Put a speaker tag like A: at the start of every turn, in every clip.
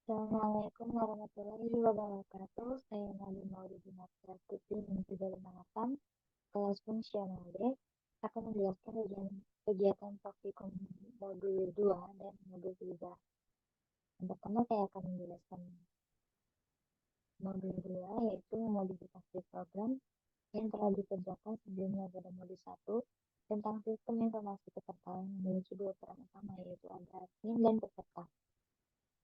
A: Assalamualaikum warahmatullahi wabarakatuh. Saya Nabi Maulidi Nafsa Putri 358, kelas fungsional D, akan menjelaskan kegiatan praktikum modul 2 dan modul 3. Yang pertama saya akan menjelaskan modul 2, yaitu modifikasi program yang telah dikerjakan sebelumnya pada modul 1 tentang sistem informasi peserta yang memiliki dua peran utama, yaitu ada admin dan peserta.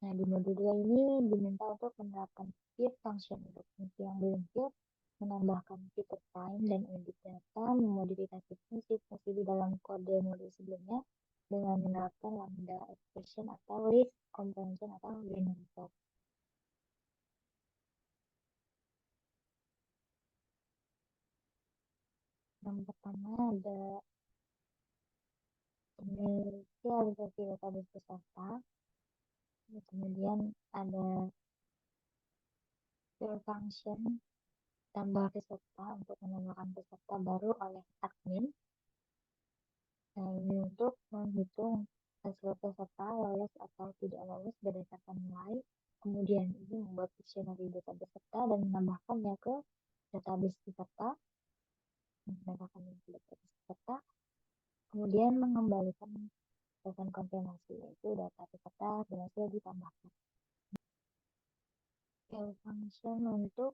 A: Nah, di modul 2 ini diminta untuk menerapkan field function untuk fungsi yang belum field, menambahkan fitur time dan edit data, memodifikasi fungsi-fungsi di dalam kode modul sebelumnya dengan menerapkan lambda expression atau list comprehension atau binary method. Yang pertama ada inisialisasi database peserta, kemudian ada field function tambah peserta untuk menambahkan peserta baru oleh admin. Nah, ini untuk menghitung hasil peserta lolos atau tidak lolos berdasarkan nilai. Kemudian ini membuat dictionary data peserta dan menambahkannya ke database peserta. Kemudian mengembalikan pesan konfirmasi, yaitu data peserta berhasil ditambahkan. Field function untuk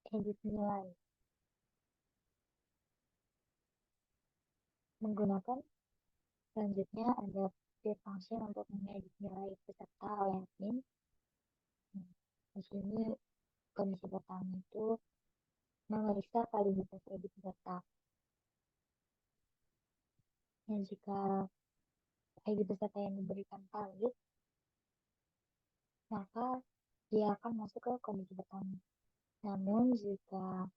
A: edit nilai. Menggunakan selanjutnya ada field function untuk mengedit nilai peserta oleh admin. Di sini kondisi pertama itu memeriksa validitas edit peserta. Dan jika edit peserta yang diberikan valid, maka dia akan masuk ke kondisi pertama. Namun jika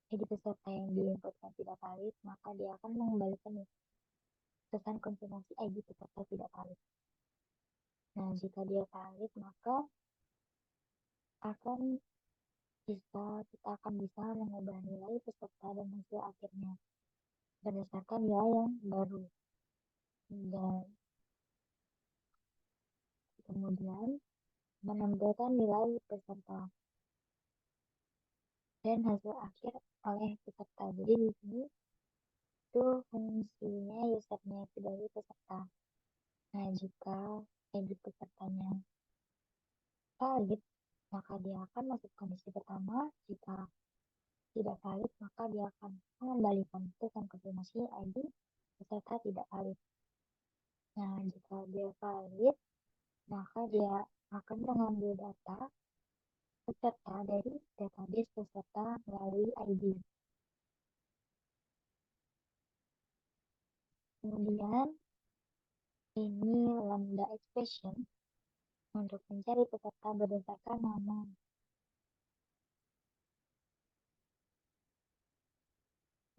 A: edit peserta yang diinputkan tidak valid, maka dia akan mengembalikan pesan konfirmasi edit peserta tidak valid. Nah, jika dia valid, maka kita akan bisa mengubah nilai peserta dan hasil akhirnya berdasarkan nilai yang baru. Dan kemudian menampilkan nilai peserta dan hasil akhir oleh peserta. Jadi di sini itu fungsinya usernya itu dari peserta. Nah, jika edit pesertanya valid, maka dia akan masuk kondisi pertama. Jika tidak valid, maka dia akan mengembalikan pesan konfirmasi ID peserta tidak valid. Nah, jika dia valid, maka dia akan mengambil data peserta dari database peserta melalui ID. Kemudian ini lambda expression untuk mencari peserta berdasarkan nama.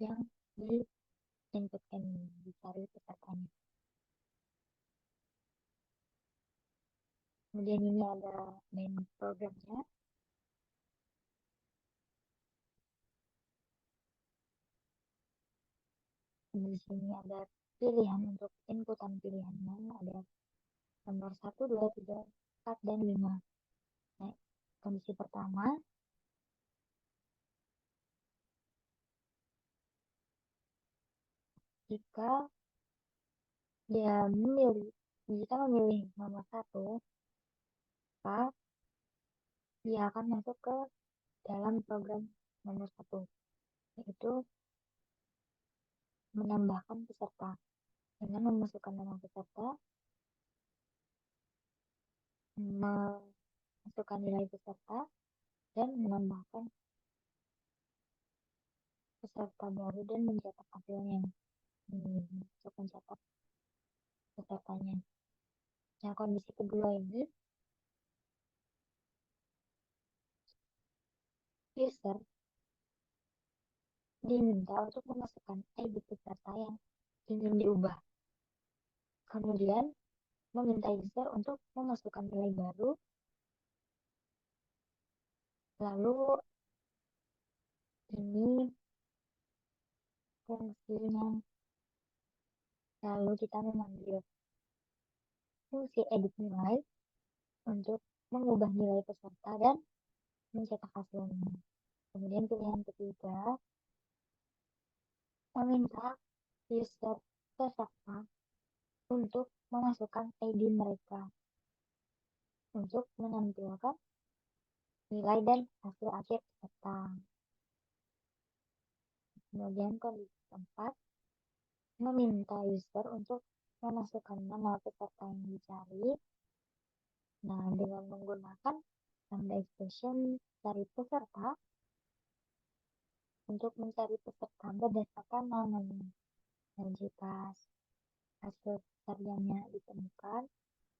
A: Yang diinputkan dicari pesertanya. Kemudian ini ada main programnya. Di sini ada pilihan untuk inputan pilihannya, ada nomor 1, 2, 3, 4, dan 5. Nah, kondisi pertama, jika dia memilih nomor 1, maka dia akan masuk ke dalam program nomor 1, yaitu menambahkan peserta dengan memasukkan nama peserta, memasukkan nilai peserta, dan menambahkan peserta baru dan mencetak hasilnya, untuk mencetak pesertanya. Nah, kondisi kedua ini, user diminta untuk memasukkan ID peserta yang ingin diubah. Kemudian meminta user untuk memasukkan nilai baru, lalu ini fungsinya, lalu kita memanggil fungsi edit nilai untuk mengubah nilai peserta dan mencetak hasilnya. Kemudian pilihan ketiga, meminta user peserta untuk memasukkan ID mereka untuk menampilkan nilai dan hasil akhir peserta. Kemudian kondisi keempat, meminta user untuk memasukkan nama peserta yang dicari. Nah, dengan menggunakan lambda expression cari peserta untuk mencari peserta berdasarkan namanya. Dan jika hasil pencariannya ditemukan,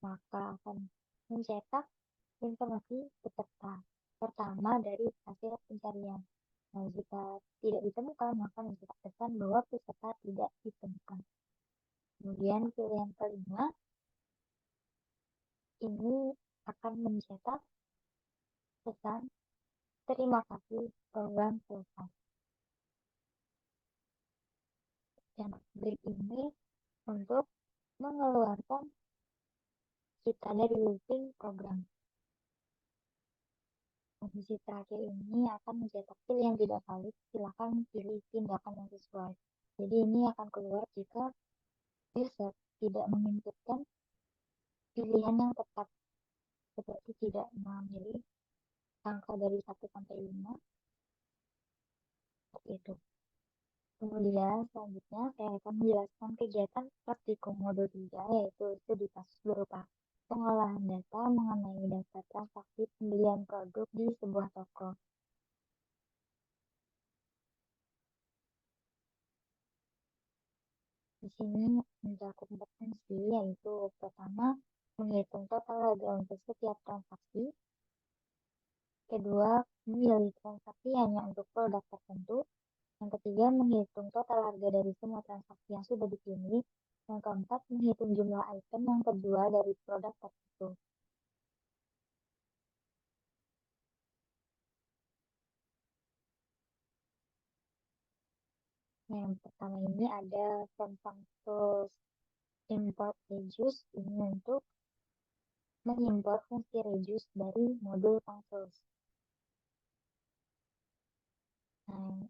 A: maka akan mencetak informasi peserta pertama dari hasil pencarian. Nah, jika tidak ditemukan, maka mencetak pesan bahwa peserta tidak ditemukan. Kemudian pilihan kelima, ini akan mencetak pesan terima kasih program selesai. Dan break ini untuk mengeluarkan kita dari looping program. Kondisi terakhir ini akan mencetak pilih yang tidak valid, silakan pilih tindakan yang sesuai. Jadi ini akan keluar jika user tidak menginputkan pilihan yang tepat, seperti tidak mengambil angka dari 1 sampai 5, seperti itu. Kemudian selanjutnya saya akan menjelaskan kegiatan praktikum modul 3, yaitu studi kasus berupa pengolahan data mengenai data transaksi pembelian produk di sebuah toko. Di sini mencakup kompetensi, yaitu pertama, menghitung total harga untuk setiap transaksi. Kedua, memilih transaksi hanya untuk produk tertentu. Yang ketiga, menghitung total harga dari semua transaksi yang sudah dipilih. Yang keempat, menghitung jumlah item yang terjual dari produk tertentu. Yang pertama ini ada tentang tools import reduce, ini untuk mengimport fungsi reduce dari modul functions. Nah,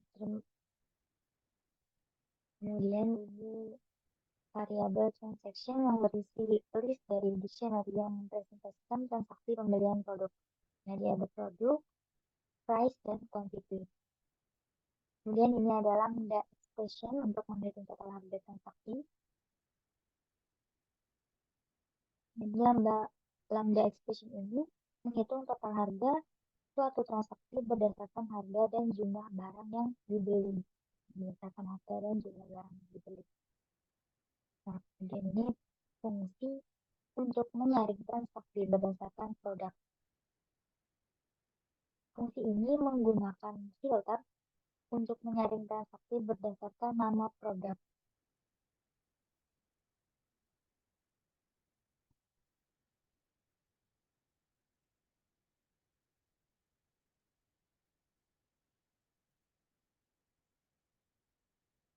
A: kemudian ini variabel transaction yang berisi list dari dictionary yang mempresentasikan transaksi pembelian produk. Jadi ada produk, price, dan quantity. Kemudian ini adalah lambda expression untuk menghitung total harga transaksi. Jadi lambda expression ini menghitung total harga suatu transaksi berdasarkan harga dan jumlah barang yang dibeli. Berdasarkan harga dan jumlah barang yang dibeli. Nah, kemudian ini fungsi untuk menyaring transaksi berdasarkan produk. Fungsi ini menggunakan filter untuk menyaring transaksi berdasarkan nama produk.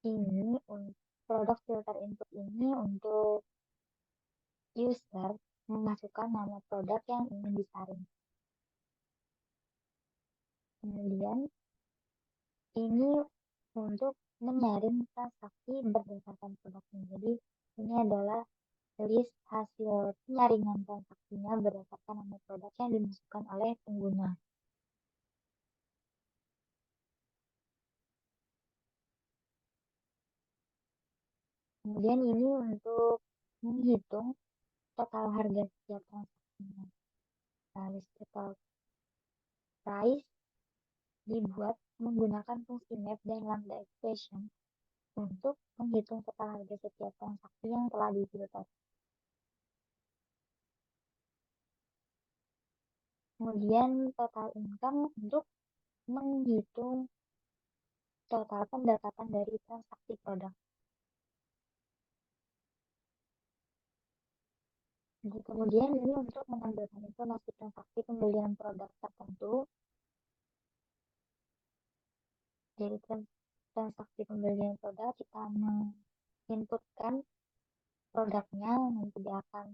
A: Ini produk filter input ini untuk user memasukkan nama produk yang ingin disaring. Kemudian ini untuk menyaring transaksi berdasarkan produknya. Jadi ini adalah list hasil penyaringan transaksinya berdasarkan nama produk yang dimasukkan oleh pengguna. Kemudian ini untuk menghitung total harga setiap transaksinya. Nah, list total price dibuat menggunakan fungsi map dan lambda expression untuk menghitung total harga setiap transaksi yang telah difilter. Kemudian total income untuk menghitung total pendapatan dari transaksi produk. Jadi, kemudian ini untuk menampilkan informasi transaksi pembelian produk tertentu. Dari transaksi pembelian produk kita menginputkan produknya, nanti dia akan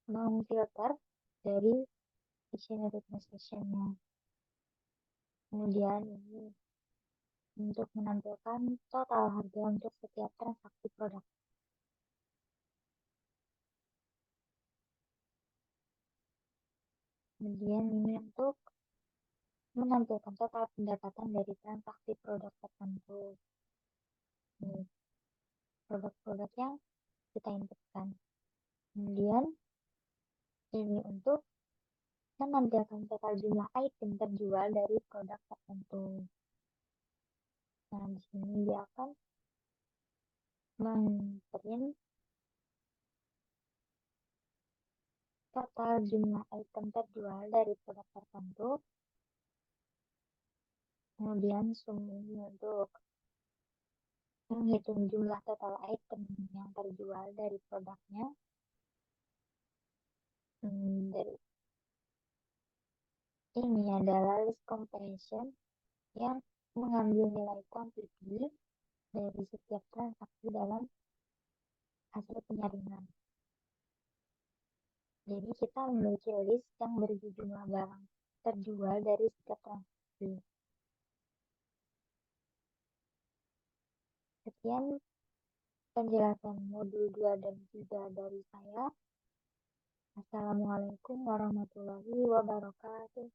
A: memfilter dari dictionary translation-nya. Kemudian ini untuk menampilkan total harga untuk setiap transaksi produk. Kemudian ini untuk menampilkan total pendapatan dari transaksi produk tertentu. Ini produk-produk yang kita inputkan. Kemudian ini untuk menampilkan total jumlah item terjual dari produk tertentu. Nah, di sini dia akan men-print total jumlah item terjual dari produk tertentu. Kemudian sum ini untuk menghitung jumlah total item yang terjual dari produknya. Dari ini adalah list comparison yang mengambil nilai kuantiti dari setiap transaksi dalam hasil penyaringan. Jadi kita memiliki list yang berisi jumlah barang terjual dari setiap transaksi. Sekian penjelasan modul 2 dan 3 dari saya. Assalamualaikum warahmatullahi wabarakatuh.